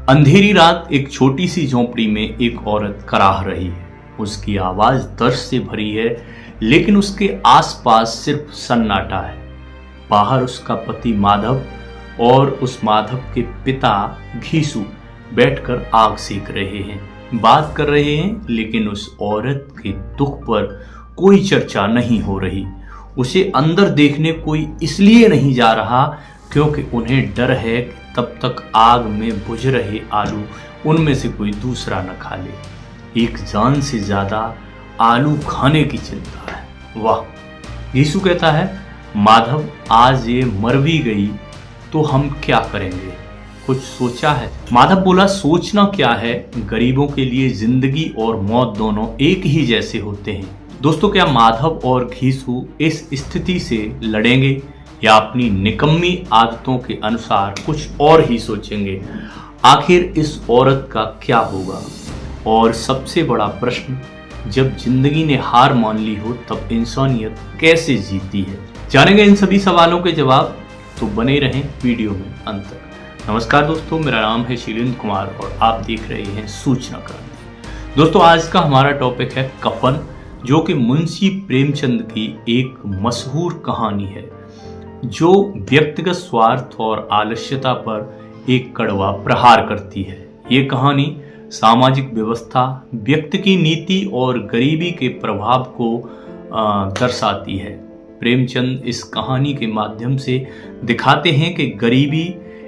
अंधेरी रात एक छोटी सी झोंपड़ी में एक औरत कराह रही है। उसकी आवाज दर्द से भरी है, लेकिन उसके आसपास सिर्फ सन्नाटा है। बाहर उसका पति माधव और उस माधव के पिता घीसू बैठकर आग सेक रहे हैं, बात कर रहे हैं, लेकिन उस औरत के दुख पर कोई चर्चा नहीं हो रही। उसे अंदर देखने कोई इसलिए नहीं जा रहा क्योंकि उन्हें डर है कि तब तक आग में बुझ रहे आलू उनमें से कोई दूसरा न खा ले। एक जान से ज्यादा आलू खाने की चिंता है। वाह, यीशु कहता है, माधव आज ये मर भी गई तो हम क्या करेंगे? कुछ सोचा है? माधव बोला, सोचना क्या है, गरीबों के लिए जिंदगी और मौत दोनों एक ही जैसे होते हैं। दोस्तों, क्या माधव और घीसू इस स्थिति से लड़ेंगे या अपनी निकम्मी आदतों के अनुसार कुछ और ही सोचेंगे? आखिर इस औरत का क्या होगा? और सबसे बड़ा प्रश्न, जब जिंदगी ने हार मान ली हो तब इंसानियत कैसे जीती है? जानेंगे इन सभी सवालों के जवाब, तो बने रहें वीडियो में अंत तक। नमस्कार दोस्तों, मेरा नाम है शीलेंद्र कुमार और आप देख रहे हैं सूचना क्रांति। दोस्तों, आज का हमारा टॉपिक है कफन, जो कि मुंशी प्रेमचंद की एक मशहूर कहानी है जो व्यक्तिगत स्वार्थ और आलस्यता पर एक कड़वा प्रहार करती है। ये कहानी सामाजिक व्यवस्था, व्यक्ति की नीति और गरीबी के प्रभाव को दर्शाती है। प्रेमचंद इस कहानी के माध्यम से दिखाते हैं कि गरीबी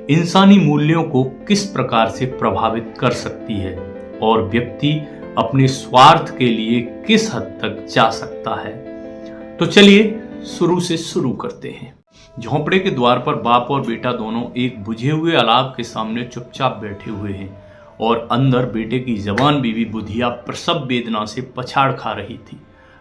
इंसानी मूल्यों को किस प्रकार से प्रभावित कर सकती है और व्यक्ति अपने स्वार्थ के लिए किस हद तक जा सकता है। तो चलिए शुरू से शुरू करते हैं। झोंपड़े के द्वार पर बाप और बेटा दोनों एक बुझे हुए अलाव के सामने चुपचाप बैठे हुए हैं और अंदर बेटे की जवान बीवी बुधिया प्रसव वेदना से पछाड़ खा रही थी।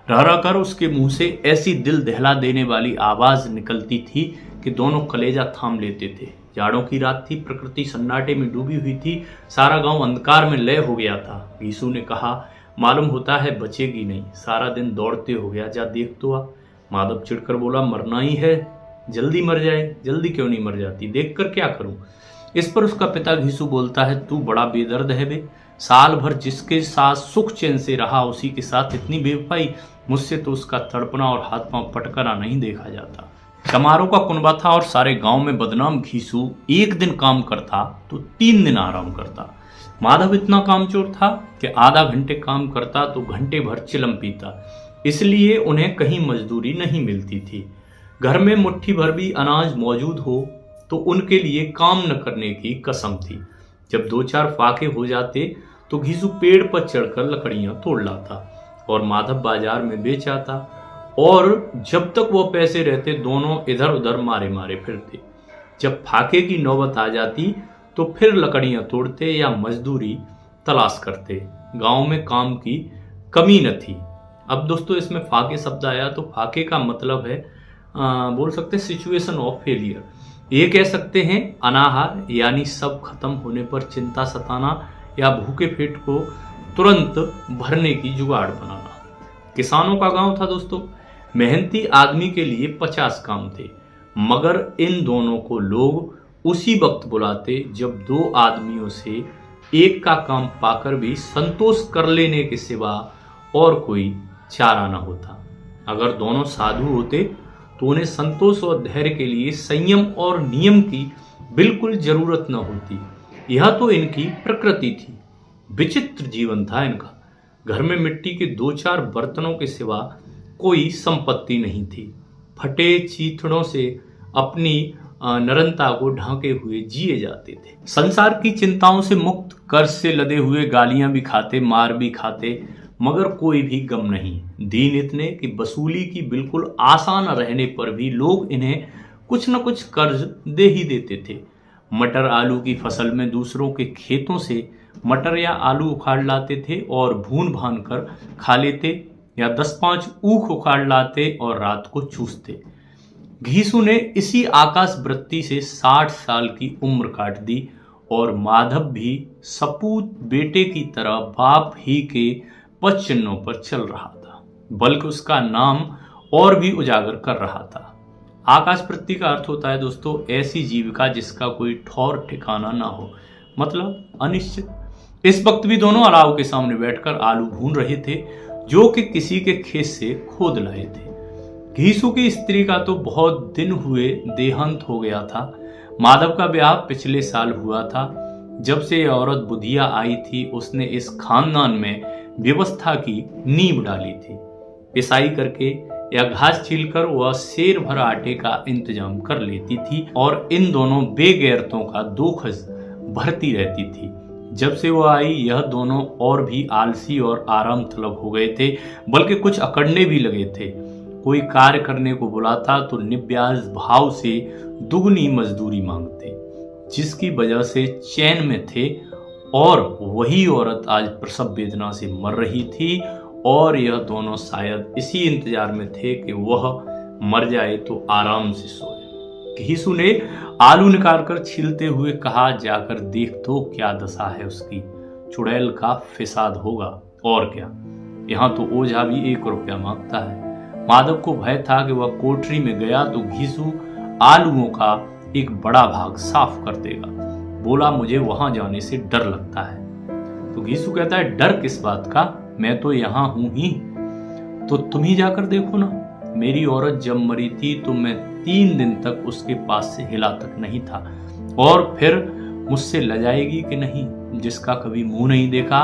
रह रह कर उसके मुंह से ऐसी दिल दहला देने वाली आवाज निकलती थी कि दोनों कलेजा थाम लेते थे। जाड़ों की रात थी, प्रकृति सन्नाटे में डूबी हुई थी, सारा गांव अंधकार में लय हो गया था। घीसू ने कहा, मालूम होता है बचेगी नहीं, सारा दिन दौड़ते हो गया, जा देख तो आ। माधव चिढ़कर बोला, मरना ही है, जल्दी मर जाए। जल्दी क्यों नहीं मर जाती, देख कर क्या करूं? इस पर उसका पिता घीसू बोलता है, तू बड़ा बेदर्द है बे, साल भर जिसके साथ सुख चैन से रहा उसी के साथ इतनी बेवफाई। मुझसे तो उसका तड़पना और हाथ पांव पटकना नहीं देखा जाता। चमारों का कुनबा था और सारे गांव में बदनाम घीसू एक दिन काम करता तो 3 दिन आराम करता। माधव इतना कामचोर था कि आधा घंटे काम करता तो घंटे भर चिलम पीता, इसलिए उन्हें कहीं मजदूरी नहीं मिलती थी। घर में मुट्ठी भर भी अनाज मौजूद हो तो उनके लिए काम न करने की कसम थी। जब 2-4 फाके हो जाते तो घीसू पेड़ पर चढ़कर लकड़ियां तोड़ लाता और माधव बाजार में बेच आता, और जब तक वो पैसे रहते दोनों इधर उधर मारे मारे फिरते। जब फाके की नौबत आ जाती तो फिर लकड़ियां तोड़ते या मजदूरी तलाश करते। गांव में काम की कमी न थी। अब दोस्तों, इसमें फाके शब्द आया तो फाके का मतलब है बोल सकते हैं सिचुएशन ऑफ फेलियर। ये कह सकते हैं अनाहार, यानी सब खत्म होने पर चिंता सताना या भूखे पेट को तुरंत भरने की जुगाड़ बनाना। किसानों का गांव था दोस्तों। मेहनती आदमी के लिए 50 काम थे, मगर इन दोनों को लोग उसी वक्त बुलाते जब 2 आदमियों से एक का काम पाकर भी संतोष कर लेने के सिवा और कोई चारा न होता। अगर दोनों साधु होते तो उन्हें संतोष और धैर्य के लिए संयम और नियम की बिल्कुल जरूरत न होती। यह तो इनकी प्रकृति थी। विचित्र जीवन था इनका। घर में मिट्टी के 2-4 बर्तनों के सिवा कोई संपत्ति नहीं थी। फटे चीथड़ों से अपनी नरनता को ढांके हुए जिए जाते थे। संसार की चिंताओं से मुक्त, कर्ज से लदे हुए, गालियां भी खाते, मार भी खाते, मगर कोई भी गम नहीं। दीन इतने कि वसूली की बिल्कुल आसान रहने पर भी लोग इन्हें कुछ न कुछ कर्ज दे ही देते थे। मटर आलू की फसल में दूसरों के खेतों से मटर या आलू उखाड़ लाते थे और भून भान कर खा लेते, या 10-5 ऊख उखाड़ लाते और रात को चूसते। घीसू ने इसी आकाश वृत्ति से 60 साल की उम्र काट दी और माधव भी सपूत बेटे की तरह बाप ही के पद चिन्हों पर चल रहा था, बल्कि उसका नाम और भी उजागर कर रहा था। आकाश वृत्ति का अर्थ होता है दोस्तों ऐसी जीविका जिसका कोई ठौर ठिकाना ना हो, मतलब अनिश्चित। इस वक्त भी दोनों अलाव के सामने बैठकर आलू भून रहे थे जो कि किसी के खेत से खोद लाए थे। घीसू की स्त्री का तो बहुत दिन हुए देहांत हो गया था। माधव का ब्याह पिछले साल हुआ था। जब से यह औरत बुधिया आई थी उसने इस खानदान में व्यवस्था की नींव डाली थी। पिसाई करके या घास छीलकर वह शेर भर आटे का इंतजाम कर लेती थी और इन दोनों बेगैरतों का दोखस भरती रहती थी। जब से वह आई यह दोनों और भी आलसी और आराम तलब हो गए थे, बल्कि कुछ अकड़ने भी लगे थे। कोई कार्य करने को बुलाता तो निब्याज भाव से दुगनी मजदूरी मांगते, जिसकी वजह से चैन में थे। और वही औरत आज प्रसव वेदना से मर रही थी और यह दोनों शायद इसी इंतजार में थे कि वह मर जाए तो आराम से सोए। घीसू ने आलू निकालकर छीलते हुए कहा, जाकर देख तो क्या दशा है उसकी, चुड़ैल का फिसाद होगा और क्या। यहाँ तो ओझा भी 1 रुपया मांगता है। माधव को भय था कि वह कोठरी में गया तो घीसू आलूओं का एक बड़ा भाग साफ कर देगा। बोला, मुझे वहां जाने से डर लगता है। तो घीसू कहता है, डर किस बात का, मैं तो यहाँ हूं ही। तो तुम ही जाकर देखो ना। मेरी औरत जब मरी थी तो मैं 3 दिन तक उसके पास से हिला तक नहीं था। और फिर मुझसे लजाएगी कि नहीं, जिसका कभी मुंह नहीं देखा।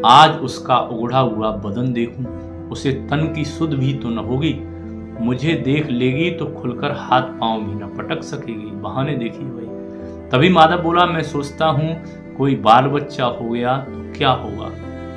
आज उसका उगड़ा हुआ बदन देखूं, उसे तन की सुध भी तो न होगी। मुझे देख लेगी तो खुलकर हाथ पांव भी न पटक सकेगी। बहाने देखी भाई। तभी माधव बोला, मैं सोचता हूँ कोई बाल बच्चा हो गया तो क्या होगा।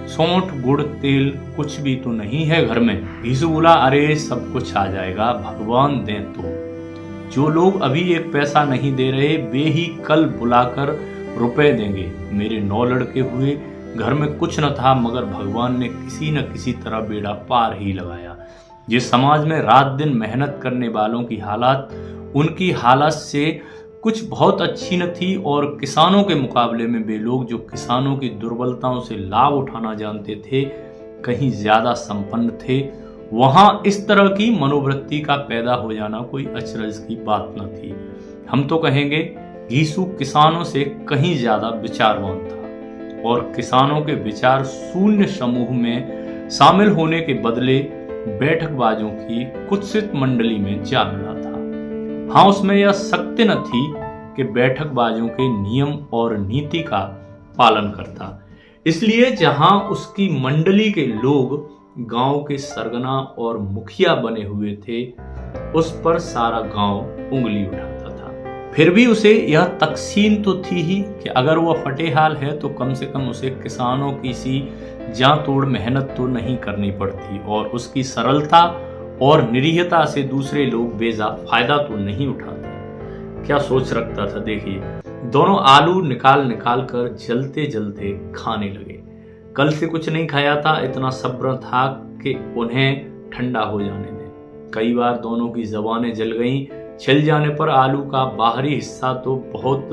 सौंठ गुड़ तेल कुछ भी तो नहीं है घर में। घीसू बोला, अरे सब कुछ आ जाएगा, भगवान दें तो। जो लोग अभी 1 पैसा नहीं दे रहे वे ही कल बुलाकर रुपए देंगे। मेरे 9 लड़के हुए, घर में कुछ न था, मगर भगवान ने किसी न किसी तरह बेड़ा पार ही लगाया। जिस समाज में रात दिन मेहनत करने वालों की हालत उनकी हालत से कुछ बहुत अच्छी न थी, और किसानों के मुकाबले में वे लोग जो किसानों की दुर्बलताओं से लाभ उठाना जानते थे कहीं ज्यादा संपन्न थे, वहां इस तरह की मनोवृत्ति का पैदा हो जाना कोई अचरज की बात न थी। हम तो कहेंगे घीसू किसानों से कहीं ज्यादा विचारवान था और किसानों के विचार शून्य समूह में शामिल होने के बदले बैठकबाजों की कुत्सित मंडली में जा मिला था। हाँ, उसमें यह सत्य न थी कि बैठकबाजों के नियम और नीति का पालन करता। इसलिए जहां उसकी मंडली के लोग गांव के सरगना और मुखिया बने हुए थे, उस पर सारा गांव उंगली उठाता था। फिर भी उसे यह तकसीन तो थी ही कि अगर वह फटेहाल है तो कम से कम उसे किसानों की सी जान तोड़ मेहनत तो नहीं करनी पड़ती, और उसकी सरलता और निरीहता से दूसरे लोग बेजा फायदा तो नहीं उठाते। क्या सोच रखता था देखिए। दोनों आलू निकाल निकाल कर जलते जलते खाने लगे। कल से कुछ नहीं खाया था, इतना सब्र था कि उन्हें ठंडा हो जाने दें। कई बार दोनों की जबानें जल गईं। छिल जाने पर आलू का बाहरी हिस्सा तो बहुत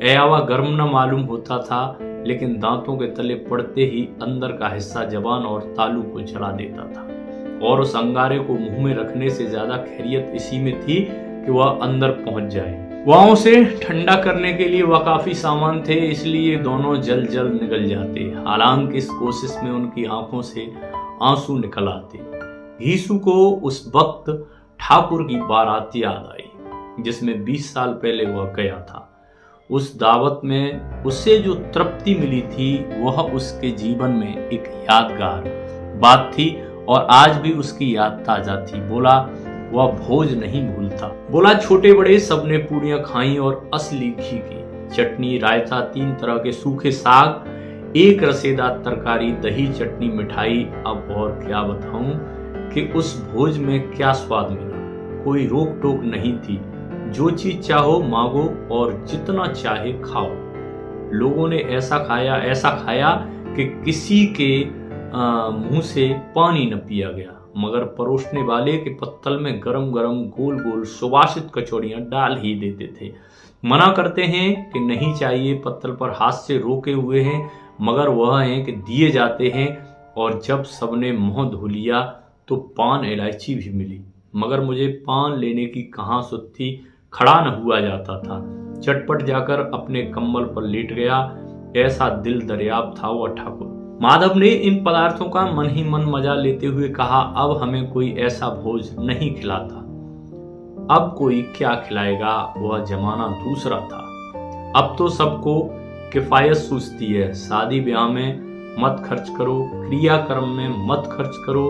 अयावा गर्म न मालूम होता था, लेकिन दांतों के तले पड़ते ही अंदर का हिस्सा जबान और तालू को जला देता था। और उस अंगारे को मुंह में रखने से ज्यादा खैरियत इसी में थी कि वह अंदर पहुंच जाए। वहां उसे ठंडा करने के लिए वह काफी सामान थे, इसलिए दोनों जल जल निकल जाते। हालांकि इस कोशिश में उनकी आंखों से आंसू निकल आते। घीसू को उस वक्त ठाकुर की बारात याद आई जिसमें 20 साल पहले वह गया था। उस दावत में उसे जो तृप्ति मिली थी वह उसके जीवन में एक यादगार बात थी और आज भी उसकी याद ताजा थी। बोला, वह भोज नहीं भूलता। बोला, छोटे बड़े सबने पूड़ियां खाई और असली घी की चटनी, रायता, 3 तरह के सूखे साग, एक रसेदार तरकारी, दही, चटनी, मिठाई। अब और क्या बताऊं कि उस भोज में क्या स्वाद मिला। कोई रोक टोक नहीं थी, जो चीज चाहो मांगो और जितना चाहे खाओ। लोगों ने ऐसा खाया कि किसी के मुंह से पानी न पिया गया, मगर परोसने वाले के पत्तल में गरम गरम गोल गोल सुवासित कचौड़ियां डाल ही देते थे। मना करते हैं कि नहीं चाहिए, पत्तल पर हाथ से रोके हुए हैं, मगर वह हैं कि दिए जाते हैं। और जब सबने मुंह धो लिया तो पान इलायची भी मिली, मगर मुझे पान लेने की कहाँ सुध थी। खड़ा न हुआ जाता था। चटपट जाकर अपने कंबल पर लेट गया। ऐसा दिल दरियाब था वह ठाकुर। माधव ने इन पदार्थों का मन ही मन मजा लेते हुए कहा, अब हमें कोई ऐसा भोज नहीं खिलाता। अब कोई क्या खिलाएगा, वह जमाना दूसरा था। अब तो सबको किफायत सूझती है। शादी ब्याह में मत खर्च करो, क्रियाक्रम में मत खर्च करो।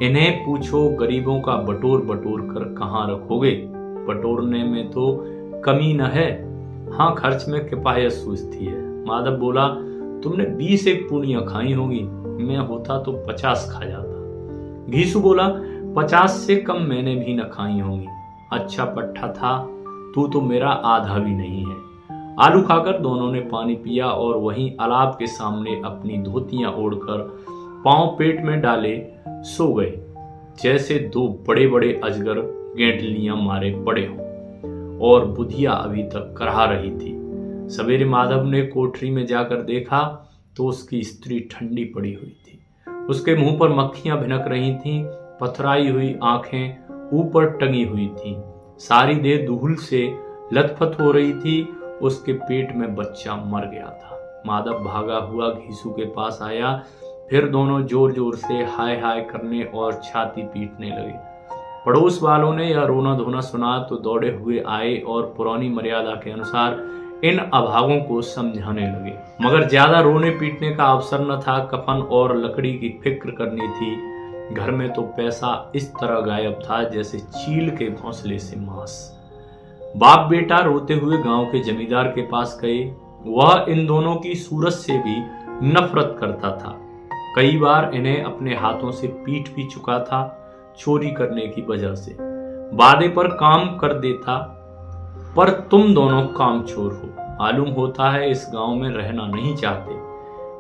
इन्हें पूछो गरीबों का बटोर बटोर कर कहाँ रखोगे। बटोरने में तो कमी न है, हाँ खर्च में किफायत सूझती है। माधव बोला, तुमने 20 एक पूड़ियां खाई होंगी, मैं होता तो 50 खा जाता। घीसू बोला, 50 से कम मैंने भी न खाई होंगी। अच्छा पट्टा था, तू तो मेरा आधा भी नहीं है। आलू खाकर दोनों ने पानी पिया और वहीं अलाव के सामने अपनी धोतियां ओढ़कर पांव पेट में डाले सो गए, जैसे दो बड़े बड़े अजगर गेंटलियां मारे पड़े हों। और बुधिया अभी तक कराह रही थी। सवेरे माधव ने कोठरी में जाकर देखा तो उसकी स्त्री ठंडी पड़ी हुई थी। उसके मुंह पर मक्खियां भिनक रही थीं, पथराई हुई आंखें ऊपर टंगी हुई थीं, सारी देह दुहुल से लथपथ हो रही थी। उसके पेट में बच्चा मर गया था। माधव भागा हुआ घीसू के पास आया, फिर दोनों जोर जोर से हाय हाय करने और छाती पीटने लगे। पड़ोस वालों ने यह रोना धोना सुना तो दौड़े हुए आए और पुरानी मर्यादा के अनुसार इन अभागों को समझाने लगे, मगर ज्यादा रोने पीटने का अवसर न था। कफन और लकड़ी की फिक्र करनी थी। घर में तो पैसा इस तरह गायब था जैसे चील के घोंसले से मांस। बाप बेटा रोते हुए गांव के जमींदार के पास गए। वह इन दोनों की सूरत से भी नफरत करता था। कई बार इन्हें अपने हाथों से पीट भी चुका था, चोरी करने की वजह से। वादे पर काम कर देता, पर तुम दोनों काम चोर हो, मालूम होता है इस गांव में रहना नहीं चाहते।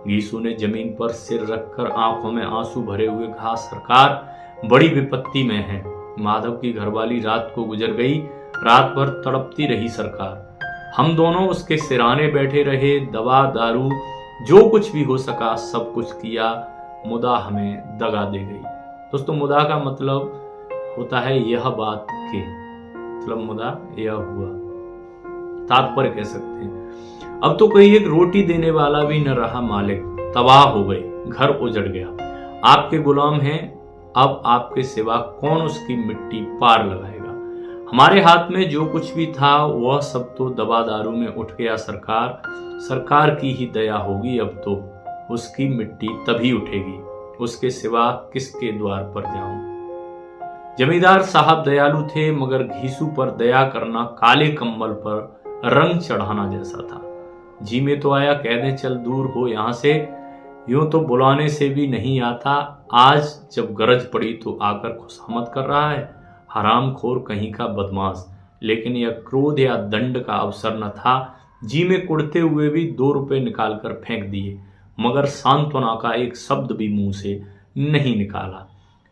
घीसू ने जमीन पर सिर रखकर आंखों में आंसू भरे हुए कहा, सरकार बड़ी विपत्ति में है। माधव की घरवाली रात को गुजर गई, रात भर तड़पती रही सरकार। हम दोनों उसके सिराने बैठे रहे, दवा दारू जो कुछ भी हो सका सब कुछ किया, मुदा हमें दगा दे गई। दोस्तों, मुदा का मतलब होता है यह बात के, मतलब मुदा यह हुआ, तात्पर्य कह सकते हैं। अब तो कोई एक रोटी देने वाला भी न रहा, मालिक तबाह हो गए, घर उजड़ गया। आपके गुलाम हैं, अब आपके सिवा कौन उसकी मिट्टी पार लगाएगा। हमारे हाथ में जो कुछ भी था वह सब तो दवा दारू में उठ गया सरकार। सरकार की ही दया होगी, अब तो उसकी मिट्टी तभी उठेगी, उसके सिवा किसके द्वार पर जाऊं। जमींदार साहब दयालु थे, मगर घीसू पर दया करना काले कंबल पर रंग चढ़ाना जैसा था। जी में तो आया, कह दे चल दूर हो यहां से, यूं तो बुलाने से भी नहीं आता। आज जब गरज पड़ी तो आकर खुशामद कर रहा है, हरामखोर कहीं का बदमाश। लेकिन यह क्रोध या दंड का अवसर न था। जी में कुड़ते हुए भी 2 रुपए निकालकर फेंक दिए, मगर सांत्वना का एक शब्द भी मुंह से नहीं निकाला।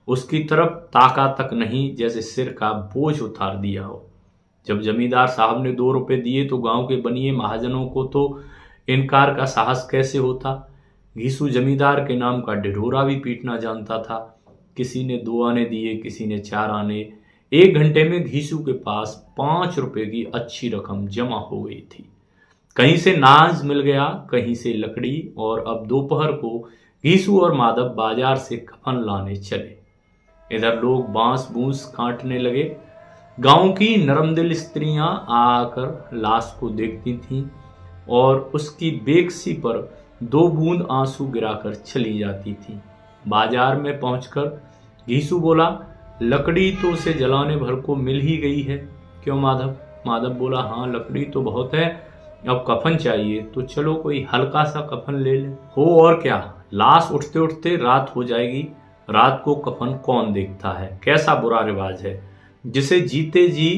उसकी तरफ ताका तक नहीं, जैसे सिर का बोझ उतार दिया हो। जब जमींदार साहब ने 2 रुपए दिए तो गांव के बनिए महाजनों को तो इनकार का साहस कैसे होता। घीसू जमींदार के नाम का ढिढोरा भी पीटना जानता था। किसी ने 2 आने दिए, किसी ने 4 आने। 1 घंटे में घीसू के पास 5 रुपए की अच्छी रकम जमा हो गई थी। कहीं से नाज मिल गया, कहीं से लकड़ी, और अब दोपहर को घीसू और माधव बाजार से कफन लाने चले। इधर लोग बांस बूंस काटने लगे। गांव की नरमदिल स्त्रियां आकर लाश को देखती थीं और उसकी बेकसी पर 2 बूंद आंसू गिराकर चली जाती थीं। बाजार में पहुंचकर घीसू बोला, लकड़ी तो उसे जलाने भर को मिल ही गई है, क्यों माधव? माधव बोला, हाँ लकड़ी तो बहुत है, अब कफन चाहिए तो चलो कोई हल्का सा कफन ले ले। हो और क्या, लाश उठते उठते रात हो जाएगी। रात को कफन कौन देखता है, कैसा बुरा रिवाज है। जिसे जीते जी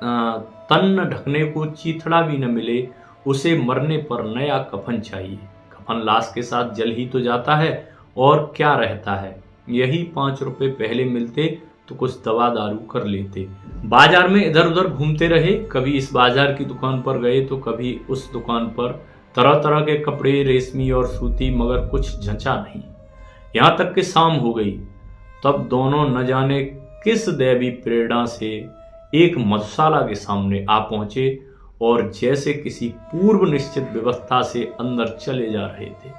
तन ढकने को चीथड़ा भी न मिले, उसे मरने पर नया कफन चाहिए। कफन लाश के साथ जल ही तो जाता है, और क्या रहता है। यही 5 रुपए पहले मिलते तो कुछ दवा दारू कर लेते। बाजार में इधर उधर घूमते रहे, कभी इस बाजार की दुकान पर गए तो कभी उस दुकान पर। तरह तरह के कपड़े, रेशमी और सूती, मगर कुछ झंझा नहीं। यहाँ तक कि शाम हो गई। तब दोनों न जाने किस दैवी प्रेरणा से एक मधुशाला के सामने आ पहुंचे और जैसे किसी पूर्व निश्चित व्यवस्था से अंदर चले जा रहे थे।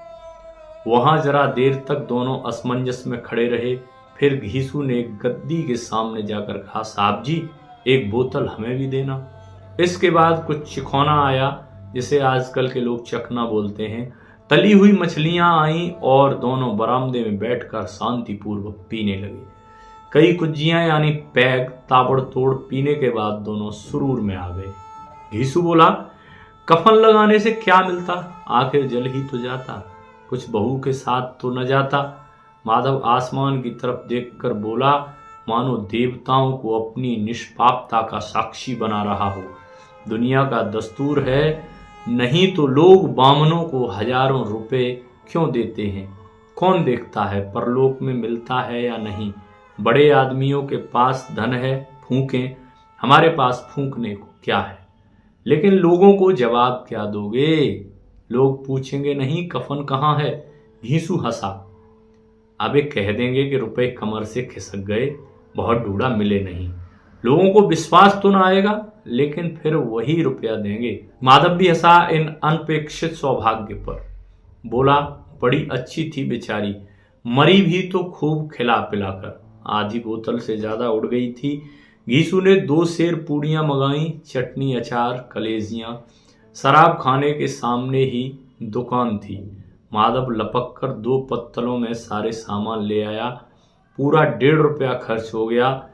वहां जरा देर तक दोनों असमंजस में खड़े रहे। फिर घीसू ने गद्दी के सामने जाकर कहा, साहब जी, एक बोतल हमें भी देना। इसके बाद कुछ चिखौना आया, जिसे आजकल के लोग चखना बोलते हैं। तली हुई मछलियां आईं और दोनों बरामदे में बैठकर शांतिपूर्वक पीने लगे। कई कुज्जियां यानी पैग ताबड़तोड़ पीने के बाद दोनों सुरूर में आ गए। घीसू बोला, कफन लगाने से क्या मिलता, आखिर जल ही तो जाता, कुछ बहू के साथ तो न जाता। माधव आसमान की तरफ देखकर बोला, मानो देवताओं को अपनी निष्पापता का साक्षी बना रहा हो। दुनिया का दस्तूर है, नहीं तो लोग बामनों को हजारों रुपए क्यों देते हैं। कौन देखता है परलोक में मिलता है या नहीं। बड़े आदमियों के पास धन है, फूकें, हमारे पास फूकने को क्या है। लेकिन लोगों को जवाब क्या दोगे। लोग पूछेंगे नहीं कफन कहाँ है। घीसू हंसा। अबे कह देंगे कि रुपए कमर से खिसक गए, बहुत ढूंढा मिले नहीं। लोगों को विश्वास तो ना आएगा, लेकिन फिर वही रुपया देंगे। माधव भी हंसा इन अनपेक्षित सौभाग्य पर। बोला, बड़ी अच्छी थी बेचारी, मरी भी तो खूब खिला पिलाकर, आधी बोतल से ज्यादा उड़ गई थी। घीसू ने 2 सेर पूड़ियां मंगाई, चटनी, अचार, कलेजियां। शराब खाने के सामने ही दुकान थी। माधव लपक कर 2 पत्तलों में सारे सामान ले आया। पूरा 1.5 रुपया खर्च हो गया,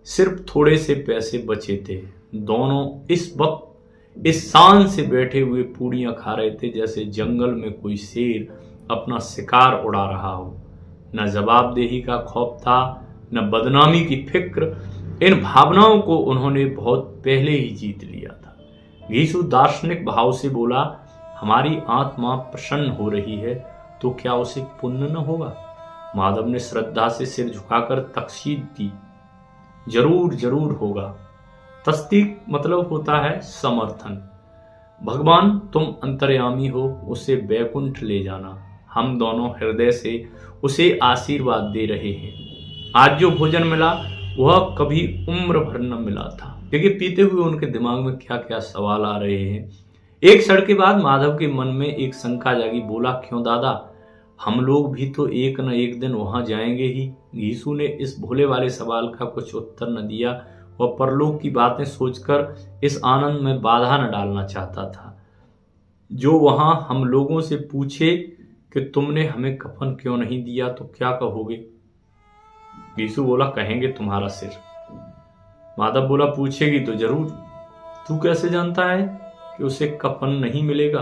सिर्फ थोड़े से पैसे बचे थे। दोनों इस वक्त इस शान से बैठे हुए पूड़ियां खा रहे थे जैसे जंगल में कोई शेर अपना शिकार उड़ा रहा हो। न जवाबदेही का खौफ था, न बदनामी की फिक्र। इन भावनाओं को उन्होंने बहुत पहले ही जीत लिया था। घीसू दार्शनिक भाव से बोला, हमारी आत्मा प्रसन्न हो रही है तो क्या उसे पुण्य न होगा। माधव ने श्रद्धा से सिर झुकाकर तकसीद दी, जरूर जरूर होगा। तस्दीक मतलब होता है समर्थन। भगवान तुम अंतर्यामी हो, उसे बैकुंठ ले जाना। हम दोनों हृदय से उसे आशीर्वाद दे रहे हैं। आज जो भोजन मिला वह कभी उम्र भर न मिला था। क्योंकि पीते हुए उनके दिमाग में क्या क्या सवाल आ रहे हैं। एक क्षण के बाद माधव के मन में एक शंका जागी। बोला, क्यों दादा, हम लोग भी तो एक न एक दिन वहां जाएंगे ही। घीसू ने इस भोले वाले सवाल का कुछ उत्तर न दिया। वह परलोक की बातें सोचकर इस आनंद में बाधा न डालना चाहता था। जो वहां हम लोगों से पूछे कि तुमने हमें कफन क्यों नहीं दिया तो क्या कहोगे। घीसू बोला, कहेंगे तुम्हारा सिर। माधव बोला, पूछेगी तो जरूर। तू कैसे जानता है कि उसे कफन नहीं मिलेगा।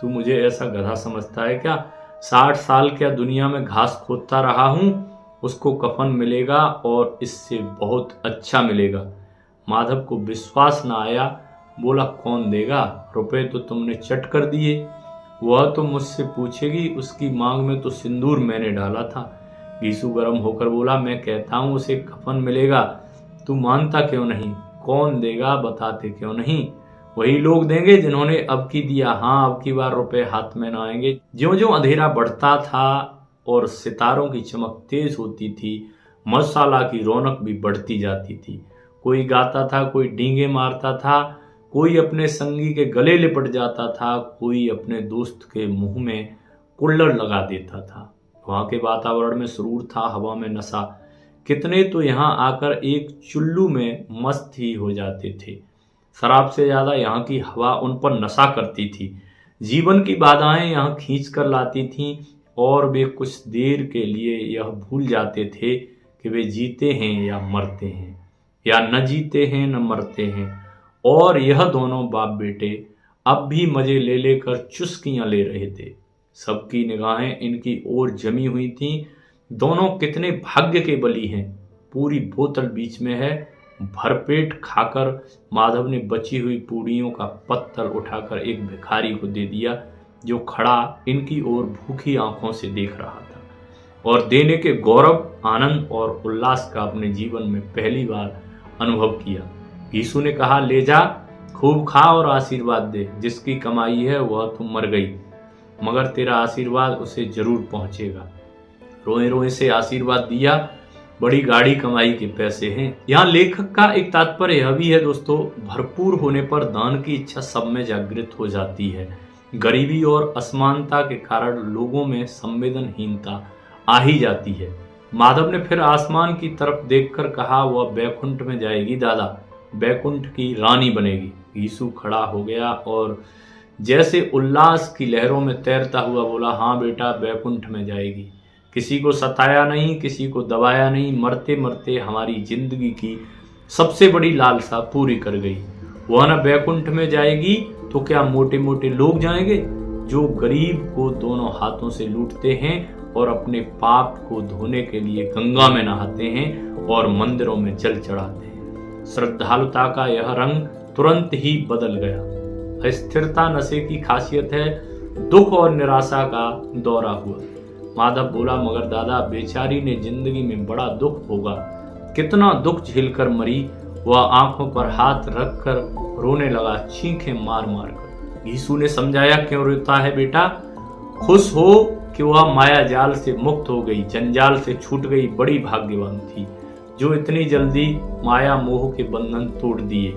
तू मुझे ऐसा गधा समझता है क्या। 60 साल क्या दुनिया में घास खोदता रहा हूं, उसको कफन मिलेगा और इससे बहुत अच्छा मिलेगा। माधव को विश्वास न आया। बोला, कौन देगा, रुपए तो तुमने चट कर दिए। वह तो मुझसे पूछेगी, उसकी मांग में तो सिंदूर मैंने डाला था। घीसू गर्म होकर बोला, मैं कहता हूं उसे कफन मिलेगा, तू मानता क्यों नहीं। कौन देगा, बताते क्यों नहीं। वही लोग देंगे जिन्होंने अब की दिया। हाँ, अब की बार रुपए हाथ में ना आएंगे। ज्यों ज्यों अंधेरा बढ़ता था और सितारों की चमक तेज होती थी, मधुशाला की रौनक भी बढ़ती जाती थी। कोई गाता था, कोई डींगे मारता था, कोई अपने संगी के गले लिपट जाता था, कोई अपने दोस्त के मुंह में कुल्लड़ लगा देता था। वहां के वातावरण में सुरूर था, हवा में नशा। कितने तो यहाँ आकर एक चुल्लू में मस्त ही हो जाते थे। शराब से ज्यादा यहाँ की हवा उन पर नशा करती थी। जीवन की बाधाएं यहाँ खींच कर लाती थीं और वे कुछ देर के लिए यह भूल जाते थे कि वे जीते हैं या मरते हैं, या न जीते हैं न मरते हैं। और यह दोनों बाप बेटे अब भी मजे ले लेकर चुस्कियां ले रहे थे। सबकी निगाहें इनकी ओर जमी हुई थीं। दोनों कितने भाग्य के बली हैं। पूरी बोतल बीच में है। भरपेट खाकर माधव ने बची हुई पूड़ियों का पत्तल उठाकर एक भिखारी को दे दिया, जो खड़ा इनकी ओर भूखी आंखों से देख रहा था और देने के गौरव, आनंद और उल्लास का अपने जीवन में पहली बार अनुभव किया। घीसू ने कहा, ले जा, खूब खा और आशीर्वाद दे। जिसकी कमाई है वह तो मर गई, मगर तेरा आशीर्वाद उसे जरूर पहुंचेगा। रोए रोए से आशीर्वाद दिया। बड़ी गाड़ी कमाई के पैसे हैं। यहाँ लेखक का एक तात्पर्य यह भी है दोस्तों, भरपूर होने पर दान की इच्छा सब में जागृत हो जाती है। गरीबी और असमानता के कारण लोगों में संवेदनहीनता आ ही जाती है। माधव ने फिर आसमान की तरफ देखकर कहा, वह बैकुंठ में जाएगी दादा, बैकुंठ की रानी बनेगी। यीशु खड़ा हो गया और जैसे उल्लास की लहरों में तैरता हुआ बोला, हाँ बेटा, बैकुंठ में जाएगी। किसी को सताया नहीं, किसी को दबाया नहीं, मरते मरते हमारी जिंदगी की सबसे बड़ी लालसा पूरी कर गई। वह न बैकुंठ में जाएगी तो क्या मोटे मोटे लोग जाएंगे जो गरीब को दोनों हाथों से लूटते हैं और अपने पाप को धोने के लिए गंगा में नहाते हैं और मंदिरों में जल चढ़ाते हैं। श्रद्धालुता का यह रंग तुरंत ही बदल गया। अस्थिरता नशे की खासियत है। दुख और निराशा का दौरा हुआ। माधव बोला, मगर दादा, बेचारी ने जिंदगी में बड़ा दुख भोगा, कितना दुख झेलकर मरी। वह आंखों पर हाथ रखकर रोने लगा, चीखें मार मार कर। यीशु ने समझाया, क्यों रोता है बेटा? खुश हो कि वह माया जाल से मुक्त हो गई, जंजाल से छूट गई। बड़ी भाग्यवान थी जो इतनी जल्दी माया मोह के बंधन तोड़ दिए।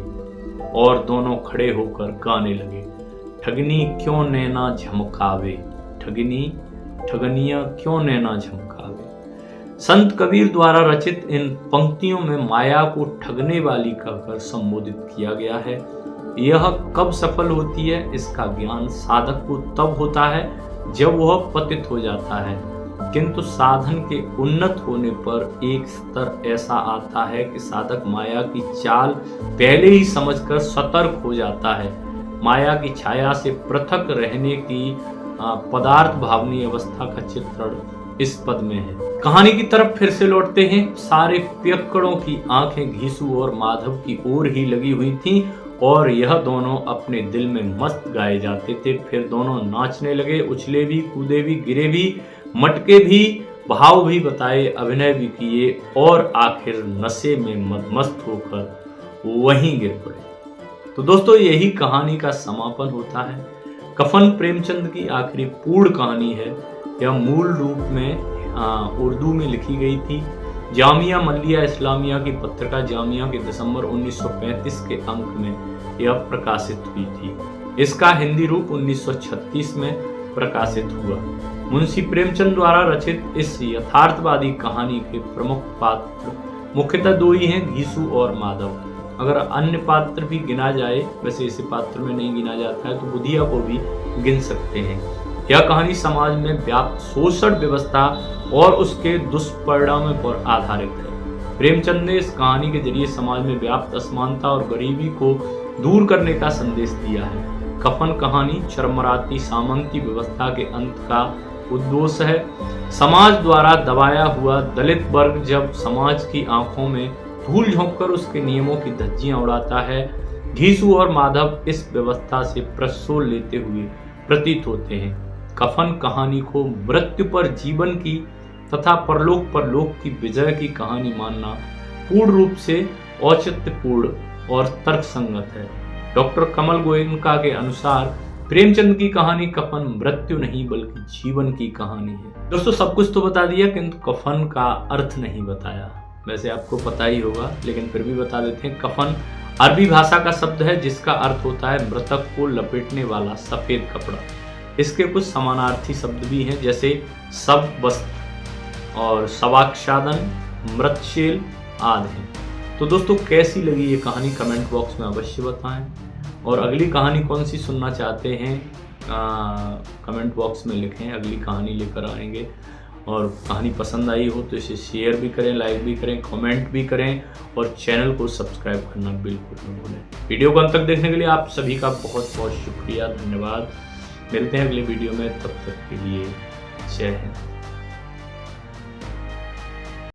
और दोनों खड़े होकर गाने लगे, ठगनी क्यों नैना झमकावे, ठगनी ठगनिया क्यों नैना झमकावे। संत कबीर द्वारा रचित इन पंक्तियों में माया को ठगने वाली कहकर संबोधित किया गया है। यह कब सफल होती है, इसका ज्ञान साधक को तब होता है जब वह पतित हो जाता है। किंतु साधन के उन्नत होने पर एक स्तर ऐसा आता है कि साधक माया की चाल पहले ही समझकर सतर्क हो जाता है। माया की छाया से पृथक रहने की पदार्थ भावनी अवस्था का चित्रण इस पद में है। कहानी की तरफ फिर से लौटते हैं। सारे पियक्कड़ों की आंखें घीसू और माधव की ओर ही लगी हुई थीं और यह दोनों अपने दिल में मस्त गाए जाते थे। फिर दोनों नाचने लगे, उछले भी, कूदे भी, गिरे भी, मटके भी, भाव भी बताए, अभिनय भी किए और आखिर नशे में मदमस्त होकर वहीं गिर पड़े। तो दोस्तों, यही कहानी का समापन होता है। कफन प्रेमचंद की आखिरी पूर्ण कहानी है। यह मूल रूप में उर्दू में लिखी गई थी। जामिया मल्लिया इस्लामिया की पत्रिका जामिया के दिसंबर 1935 के अंक में यह प्रकाशित हुई थी। इसका हिंदी रूप 1936 में प्रकाशित हुआ। मुंशी प्रेमचंद द्वारा रचित इस यथार्थवादी कहानी के प्रमुख पात्र मुख्यतः दो ही हैं, घीसू और माधव। अगर अन्य पात्र भी गिना जाए, वैसे इसे पात्र में नहीं गिना जाता है, तो बुधिया को भी गिन सकते हैं। यह कहानी समाज में व्याप्त शोषण व्यवस्था और उसके दुष्परिणामों पर आधारित है। प्रेमचंद ने इस कहानी के जरिए समाज में व्याप्त असमानता और गरीबी को दूर करने का संदेश दिया है। कफन कहानी चरमराती सामंती व्यवस्था के अंत का उद्घोष है। समाज द्वारा दबाया हुआ दलित वर्ग जब समाज की आंखों में धूल झोंककर उसके नियमों की धज्जियां उड़ाता है, घीसू और माधव इस व्यवस्था से प्रशोल लेते हुए प्रतीत होते हैं। कफन कहानी को मृत्यु पर जीवन की तथा परलोक पर लोक की विजय की कहानी मानना पूर्ण रूप से औचित्यपूर्ण और तर्कसंगत है। डॉक्टर कमल गोयनका के अनुसार प्रेमचंद की कहानी कफन मृत्यु नहीं बल्कि जीवन की कहानी है। दोस्तों, सब कुछ तो बता दिया, किंतु कफन का अर्थ नहीं बताया। वैसे आपको पता ही होगा, लेकिन फिर भी बता देते हैं। कफन अरबी भाषा का शब्द है जिसका अर्थ होता है मृतक को लपेटने वाला सफेद कपड़ा। इसके कुछ समानार्थी शब्द भी हैं, जैसे सब वस्त्र और सवाक्षादन, मृतशैल आदि हैं। तो दोस्तों, कैसी लगी ये कहानी कमेंट बॉक्स में अवश्य बताएं। और अगली कहानी कौन सी सुनना चाहते हैं कमेंट बॉक्स में लिखें, अगली कहानी लेकर आएंगे। और कहानी पसंद आई हो तो इसे शेयर भी करें, लाइक भी करें, कमेंट भी करें और चैनल को सब्सक्राइब करना बिल्कुल न भूलें। वीडियो को अंत तक देखने के लिए आप सभी का बहुत बहुत शुक्रिया, धन्यवाद। मिलते हैं अगले वीडियो में, तब तक के लिए जय हिंद।